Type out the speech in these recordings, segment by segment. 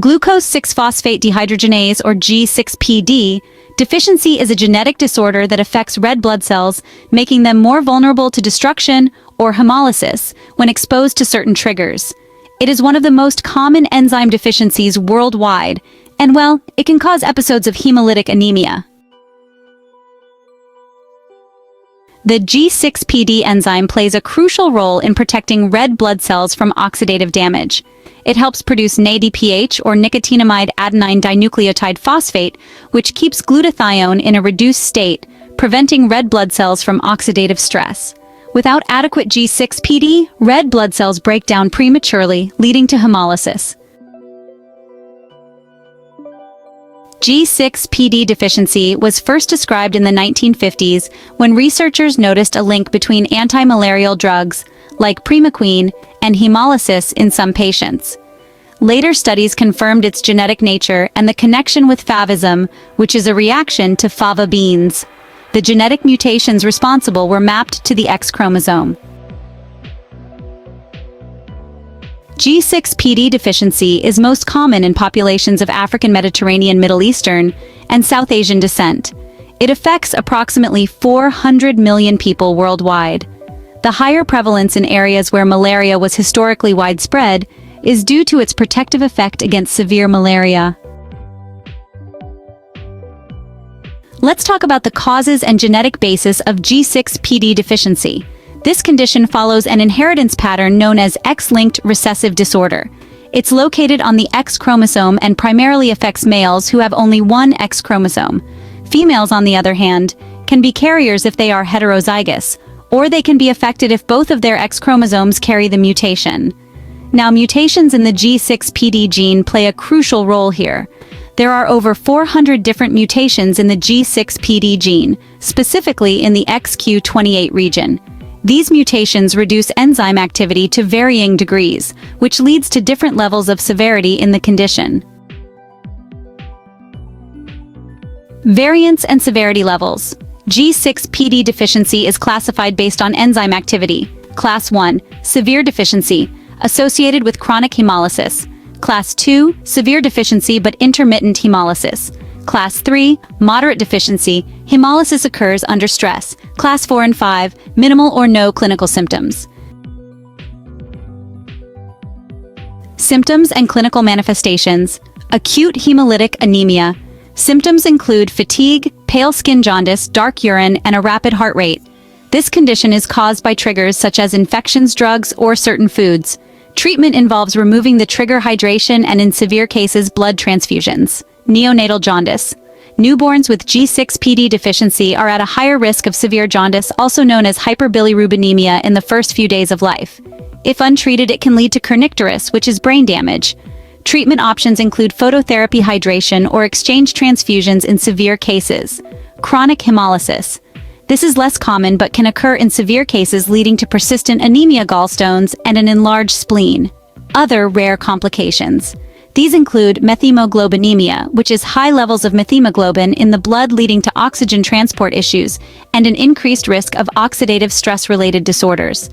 Glucose 6-phosphate dehydrogenase, or G6PD, deficiency is a genetic disorder that affects red blood cells, making them more vulnerable to destruction or hemolysis when exposed to certain triggers. It is one of the most common enzyme deficiencies worldwide, and well, it can cause episodes of hemolytic anemia. The G6PD enzyme plays a crucial role in protecting red blood cells from oxidative damage. It helps produce NADPH, or nicotinamide adenine dinucleotide phosphate, which keeps glutathione in a reduced state, preventing red blood cells from oxidative stress. Without adequate G6PD, red blood cells break down prematurely, leading to hemolysis. G6PD deficiency was first described in the 1950s when researchers noticed a link between anti-malarial drugs, like primaquine, and hemolysis in some patients. Later studies confirmed its genetic nature and the connection with favism, which is a reaction to fava beans. The genetic mutations responsible were mapped to the X chromosome. G6PD deficiency is most common in populations of African Mediterranean, Middle Eastern, and South Asian descent. It affects approximately 400 million people worldwide. The higher prevalence in areas where malaria was historically widespread is due to its protective effect against severe malaria. Let's talk about the causes and genetic basis of G6PD deficiency. This condition follows an inheritance pattern known as X-linked recessive disorder. It's located on the X chromosome and primarily affects males who have only one X chromosome. Females, on the other hand, can be carriers if they are heterozygous, or they can be affected if both of their X chromosomes carry the mutation. Now, mutations in the G6PD gene play a crucial role here. There are over 400 different mutations in the G6PD gene, specifically in the XQ28 region. These mutations reduce enzyme activity to varying degrees, which leads to different levels of severity in the condition. Variance and severity levels. G6PD deficiency is classified based on enzyme activity. Class 1, severe deficiency, associated with chronic hemolysis. Class 2, severe deficiency but intermittent hemolysis. Class 3, moderate deficiency, hemolysis occurs under stress. Class 4 and 5, minimal or no clinical symptoms. Symptoms and clinical manifestations. Acute hemolytic anemia. Symptoms include fatigue, pale skin, jaundice, dark urine, and a rapid heart rate. This condition is caused by triggers such as infections, drugs, or certain foods. Treatment involves removing the trigger hydration and, in severe cases, blood transfusions. Neonatal jaundice. Newborns with G6PD deficiency are at a higher risk of severe jaundice, also known as hyperbilirubinemia, in the first few days of life. If untreated, it can lead to kernicterus, which is brain damage. Treatment options include phototherapy, hydration, or exchange transfusions in severe cases. Chronic hemolysis. This is less common but can occur in severe cases, leading to persistent anemia, gallstones, and an enlarged spleen. Other rare complications. These include methemoglobinemia, which is high levels of methemoglobin in the blood leading to oxygen transport issues, and an increased risk of oxidative stress-related disorders.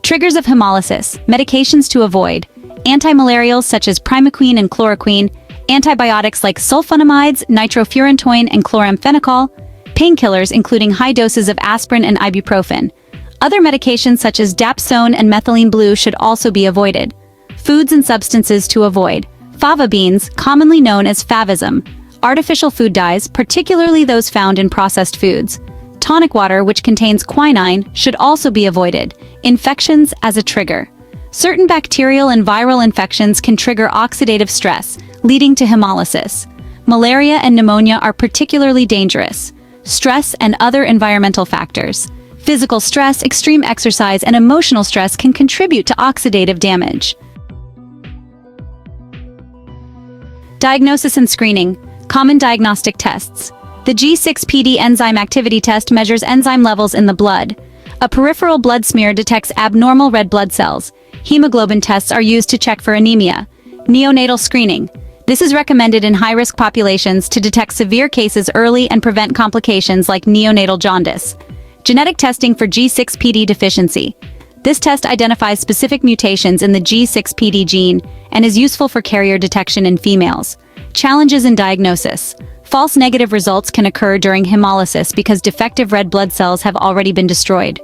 Triggers of hemolysis. Medications to avoid. Antimalarials such as primaquine and chloroquine, antibiotics like sulfonamides, nitrofurantoin, and chloramphenicol, painkillers including high doses of aspirin and ibuprofen. Other medications such as dapsone and methylene blue should also be avoided. Foods and substances to avoid. Fava beans, commonly known as favism. Artificial food dyes, particularly those found in processed foods. Tonic water, which contains quinine, should also be avoided. Infections as a trigger. Certain bacterial and viral infections can trigger oxidative stress, leading to hemolysis. Malaria and pneumonia are particularly dangerous. Stress and other environmental factors. Physical stress, extreme exercise, and emotional stress can contribute to oxidative damage. Diagnosis and screening. Common diagnostic tests. The G6PD enzyme activity test measures enzyme levels in the blood. A peripheral blood smear detects abnormal red blood cells. Hemoglobin tests are used to check for anemia. Neonatal screening. This is recommended in high-risk populations to detect severe cases early and prevent complications like neonatal jaundice. Genetic testing for G6PD deficiency. This test identifies specific mutations in the G6PD gene and is useful for carrier detection in females. Challenges in diagnosis. False negative results can occur during hemolysis because defective red blood cells have already been destroyed.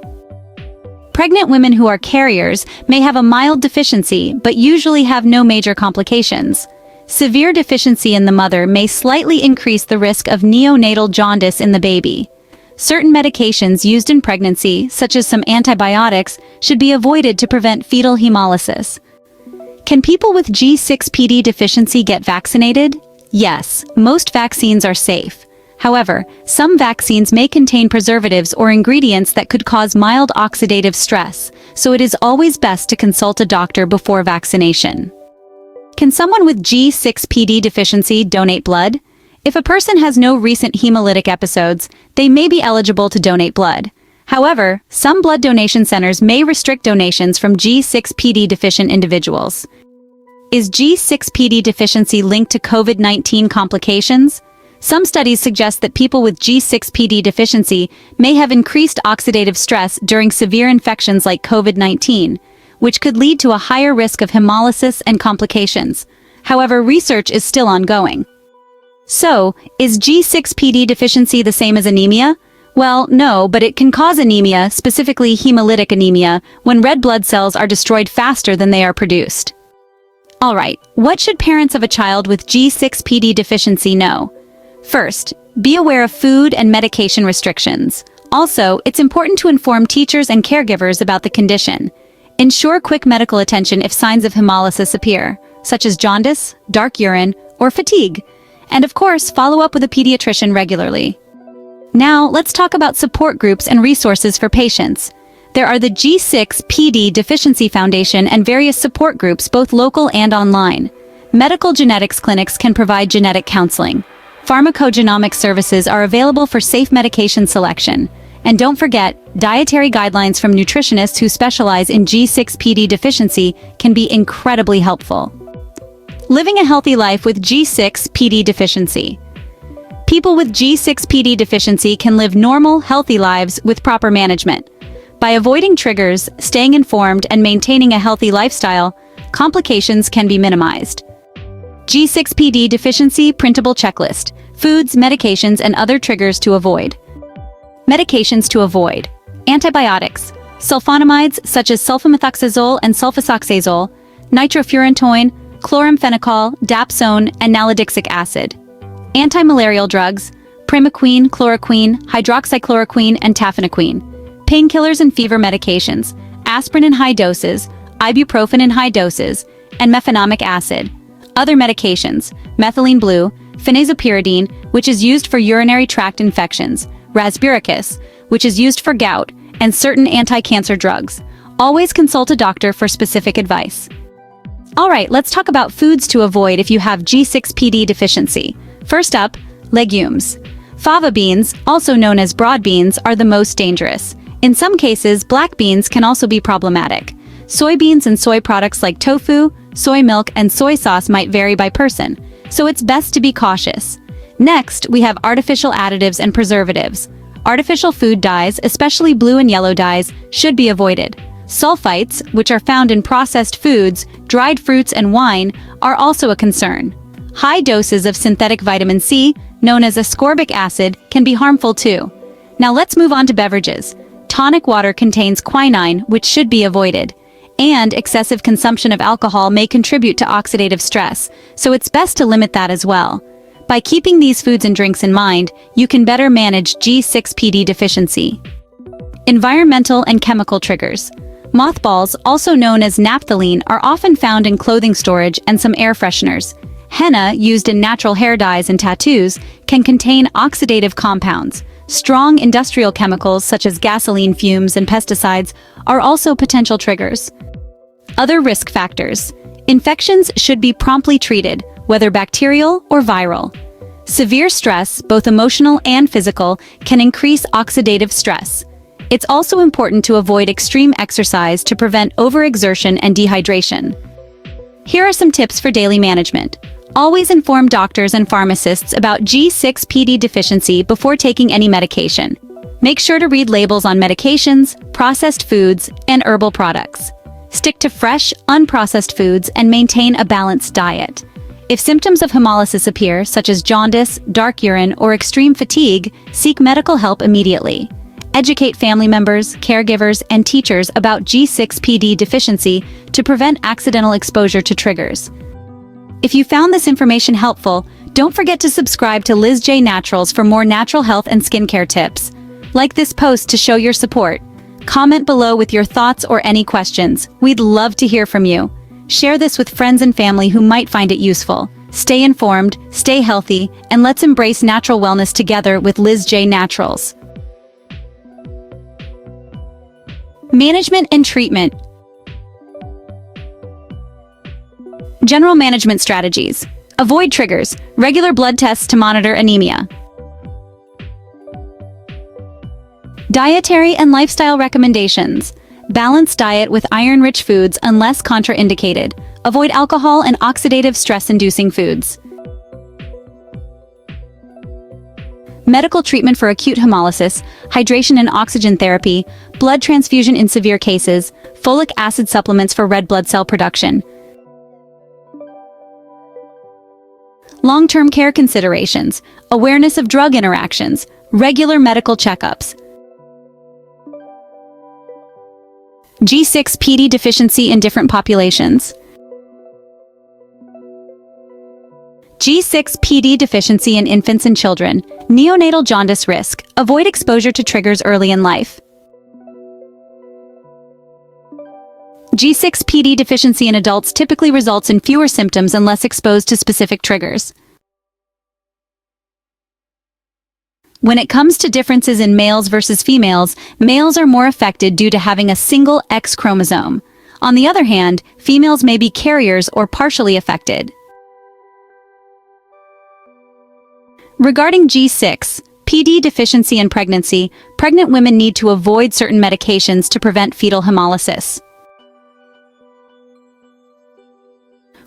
Pregnant women who are carriers may have a mild deficiency but usually have no major complications. Severe deficiency in the mother may slightly increase the risk of neonatal jaundice in the baby. Certain medications used in pregnancy, such as some antibiotics, should be avoided to prevent fetal hemolysis. Can people with G6PD deficiency get vaccinated? Yes, most vaccines are safe. However, some vaccines may contain preservatives or ingredients that could cause mild oxidative stress, so it is always best to consult a doctor before vaccination. Can someone with G6PD deficiency donate blood? If a person has no recent hemolytic episodes, they may be eligible to donate blood. However, some blood donation centers may restrict donations from G6PD deficient individuals. Is G6PD deficiency linked to COVID-19 complications? Some studies suggest that people with G6PD deficiency may have increased oxidative stress during severe infections like COVID-19, which could lead to a higher risk of hemolysis and complications. However, research is still ongoing. So, is G6PD deficiency the same as anemia? Well, no, but it can cause anemia, specifically hemolytic anemia, when red blood cells are destroyed faster than they are produced. Alright, what should parents of a child with G6PD deficiency know? First, be aware of food and medication restrictions. Also, it's important to inform teachers and caregivers about the condition. Ensure quick medical attention if signs of hemolysis appear, such as jaundice, dark urine, or fatigue. And of course, follow up with a pediatrician regularly. Now, let's talk about support groups and resources for patients. There are the G6PD Deficiency Foundation and various support groups, both local and online. Medical genetics clinics can provide genetic counseling. Pharmacogenomic services are available for safe medication selection. And don't forget, dietary guidelines from nutritionists who specialize in G6PD deficiency can be incredibly helpful. Living a healthy life with G6PD deficiency. People with G6PD deficiency can live normal, healthy lives with proper management. By avoiding triggers, staying informed, and maintaining a healthy lifestyle, complications can be minimized. G6PD deficiency printable checklist: foods, medications, and other triggers to avoid. Medications to avoid: antibiotics, sulfonamides such as sulfamethoxazole and sulfasoxazole, nitrofurantoin, chloramphenicol, dapsone, and nalidixic acid. Anti-malarial drugs: primaquine, chloroquine, hydroxychloroquine, and tafenoquine. Painkillers and fever medications: aspirin in high doses, ibuprofen in high doses, and mefenamic acid. Other medications: methylene blue, phenazopyridine, which is used for urinary tract infections, rasburicus, which is used for gout, and certain anti-cancer drugs. Always consult a doctor for specific advice. Alright, let's talk about foods to avoid if you have G6PD deficiency. First up, legumes. Fava beans, also known as broad beans, are the most dangerous. In some cases, black beans can also be problematic. Soybeans and soy products like tofu, soy milk, and soy sauce might vary by person, so it's best to be cautious. Next, we have artificial additives and preservatives. Artificial food dyes, especially blue and yellow dyes, should be avoided. Sulfites, which are found in processed foods, dried fruits, and wine, are also a concern. High doses of synthetic vitamin C, known as ascorbic acid, can be harmful too. Now let's move on to beverages. Tonic water contains quinine, which should be avoided. And excessive consumption of alcohol may contribute to oxidative stress, so it's best to limit that as well. By keeping these foods and drinks in mind, you can better manage G6PD deficiency. Environmental and chemical triggers. Mothballs, also known as naphthalene, are often found in clothing storage and some air fresheners. Henna, used in natural hair dyes and tattoos, can contain oxidative compounds. Strong industrial chemicals such as gasoline fumes and pesticides are also potential triggers. Other risk factors. Infections should be promptly treated, whether bacterial or viral. Severe stress, both emotional and physical, can increase oxidative stress. It's also important to avoid extreme exercise to prevent overexertion and dehydration. Here are some tips for daily management. Always inform doctors and pharmacists about G6PD deficiency before taking any medication. Make sure to read labels on medications, processed foods, and herbal products. Stick to fresh, unprocessed foods and maintain a balanced diet. If symptoms of hemolysis appear, such as jaundice, dark urine, or extreme fatigue, seek medical help immediately. Educate family members, caregivers, and teachers about G6PD deficiency to prevent accidental exposure to triggers. If you found this information helpful, don't forget to subscribe to Liz J Naturals for more natural health and skincare tips. Like this post to show your support. Comment below with your thoughts or any questions. We'd love to hear from you. Share this with friends and family who might find it useful. Stay informed, stay healthy, and let's embrace natural wellness together with Liz J Naturals. Management and treatment. General management strategies. Avoid triggers. Regular blood tests to monitor anemia. Dietary and lifestyle recommendations. Balanced diet with iron-rich foods unless contraindicated. Avoid alcohol and oxidative stress-inducing foods. Medical treatment for acute hemolysis, hydration and oxygen therapy, blood transfusion in severe cases, folic acid supplements for red blood cell production. Long-term care considerations, awareness of drug interactions, regular medical checkups. G6PD deficiency in different populations. G6PD deficiency in infants and children. Neonatal jaundice risk. Avoid exposure to triggers early in life. G6PD deficiency in adults typically results in fewer symptoms unless exposed to specific triggers. When it comes to differences in males versus females, males are more affected due to having a single X chromosome. On the other hand, females may be carriers or partially affected. Regarding G6PD deficiency in pregnancy, pregnant women need to avoid certain medications to prevent fetal hemolysis.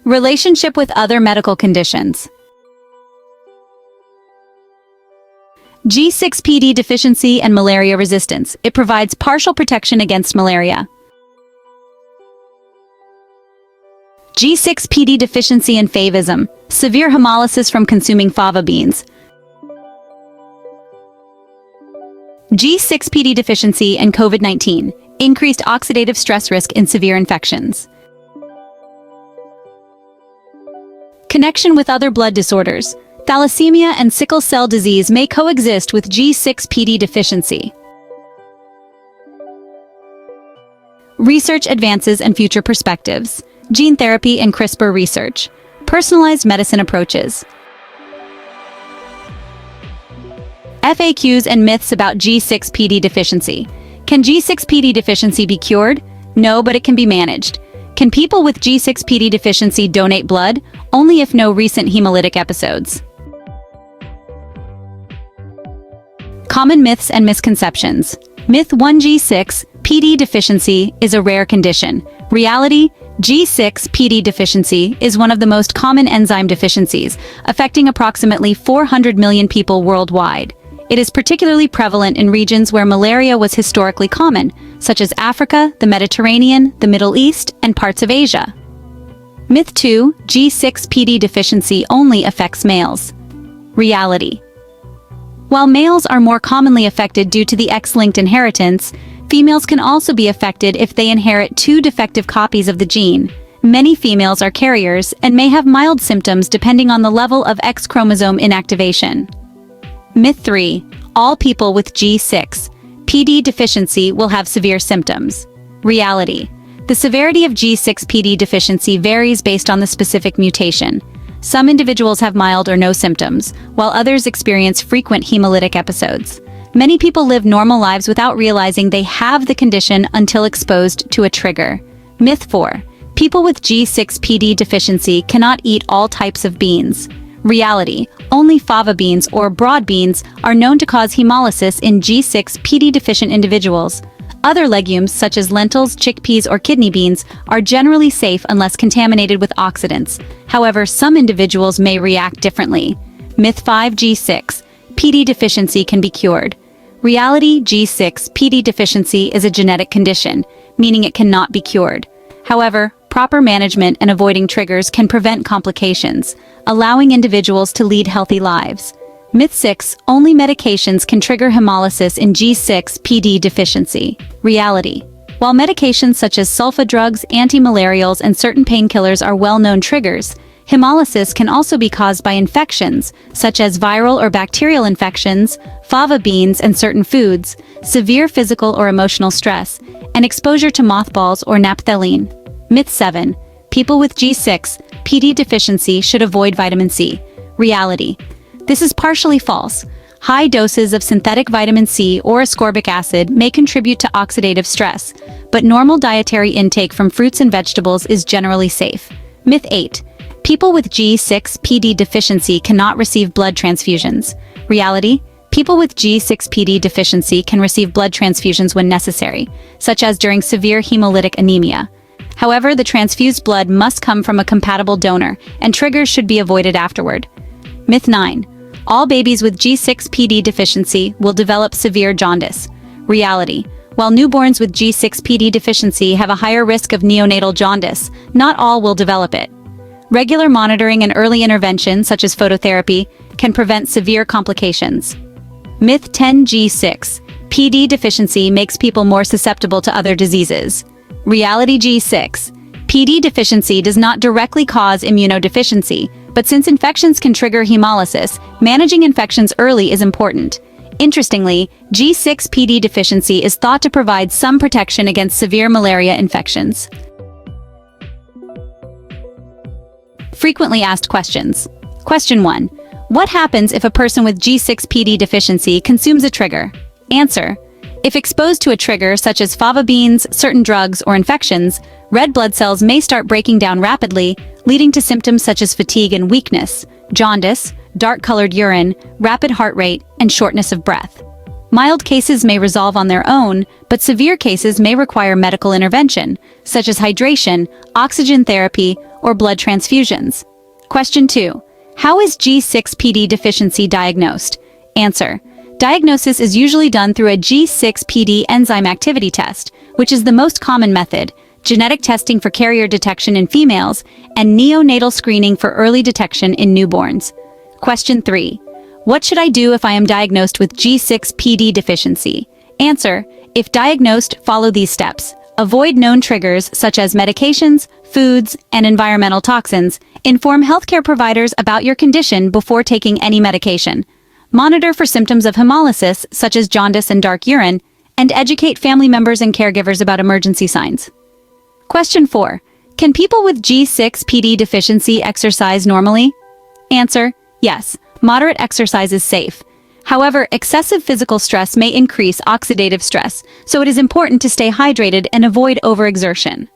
Relationship with other medical conditions. G6PD deficiency and malaria resistance. It provides partial protection against malaria. G6PD deficiency and favism. Severe hemolysis from consuming fava beans. G6PD deficiency and COVID-19. Increased oxidative stress risk in severe infections. Connection with other blood disorders. Thalassemia and sickle cell disease may coexist with G6PD deficiency. Research advances and future perspectives. Gene therapy and CRISPR research. Personalized medicine approaches. FAQs and myths about G6PD deficiency. Can G6PD deficiency be cured? No, but it can be managed. Can people with G6PD deficiency donate blood? Only if no recent hemolytic episodes. Common myths and misconceptions. Myth 1: G6PD deficiency is a rare condition. Reality: G6PD deficiency is one of the most common enzyme deficiencies, affecting approximately 400 million people worldwide. It is particularly prevalent in regions where malaria was historically common, such as Africa, the Mediterranean, the Middle East, and parts of Asia. Myth 2: G6PD deficiency only affects males. Reality: while males are more commonly affected due to the X-linked inheritance, females can also be affected if they inherit two defective copies of the gene. Many females are carriers and may have mild symptoms depending on the level of X chromosome inactivation. Myth 3: all people with G6PD deficiency will have severe symptoms. Reality: the severity of G6PD deficiency varies based on the specific mutation. Some individuals have mild or no symptoms, while others experience frequent hemolytic episodes. Many people live normal lives without realizing they have the condition until exposed to a trigger. Myth 4: people with G6PD deficiency cannot eat all types of beans. Reality: only fava beans or broad beans are known to cause hemolysis in G6PD deficient individuals. Other legumes, such as lentils, chickpeas, or kidney beans, are generally safe unless contaminated with oxidants. However, some individuals may react differently. Myth 5: G6PD deficiency can be cured. Reality: G6PD deficiency is a genetic condition, meaning it cannot be cured. However, proper management and avoiding triggers can prevent complications, allowing individuals to lead healthy lives. Myth 6: only medications can trigger hemolysis in G6PD deficiency. Reality: while medications such as sulfa drugs, antimalarials, and certain painkillers are well-known triggers, hemolysis can also be caused by infections, such as viral or bacterial infections, fava beans and certain foods, severe physical or emotional stress, and exposure to mothballs or naphthalene. Myth 7: people with G6PD deficiency should avoid vitamin C. Reality: this is partially false. High doses of synthetic vitamin C or ascorbic acid may contribute to oxidative stress, but normal dietary intake from fruits and vegetables is generally safe. Myth 8: people with G6PD deficiency cannot receive blood transfusions. Reality: people with G6PD deficiency can receive blood transfusions when necessary, such as during severe hemolytic anemia. However, the transfused blood must come from a compatible donor, and triggers should be avoided afterward. Myth 9: all babies with G6PD deficiency will develop severe jaundice. Reality: while newborns with G6PD deficiency have a higher risk of neonatal jaundice, not all will develop it. Regular monitoring and early intervention, such as phototherapy, can prevent severe complications. Myth 10: G6PD deficiency makes people more susceptible to other diseases. Reality: G6PD deficiency does not directly cause immunodeficiency, but since infections can trigger hemolysis, managing infections early is important. Interestingly, G6PD deficiency is thought to provide some protection against severe malaria infections. Frequently asked questions. Question 1. What happens if a person with G6PD deficiency consumes a trigger? Answer: if exposed to a trigger such as fava beans, certain drugs, or infections, red blood cells may start breaking down rapidly, leading to symptoms such as fatigue and weakness, jaundice, dark-colored urine, rapid heart rate, and shortness of breath. Mild cases may resolve on their own, but severe cases may require medical intervention, such as hydration, oxygen therapy, or blood transfusions. Question 2. How is G6PD deficiency diagnosed? Answer: diagnosis is usually done through a G6PD enzyme activity test, which is the most common method, genetic testing for carrier detection in females, and neonatal screening for early detection in newborns. Question 3. What should I do if I am diagnosed with G6PD deficiency? Answer: if diagnosed, follow these steps. Avoid known triggers such as medications, foods, and environmental toxins. Inform healthcare providers about your condition before taking any medication. Monitor for symptoms of hemolysis, such as jaundice and dark urine, and educate family members and caregivers about emergency signs. Question 4. Can people with G6PD deficiency exercise normally? Answer: yes, moderate exercise is safe. However, excessive physical stress may increase oxidative stress, so it is important to stay hydrated and avoid overexertion.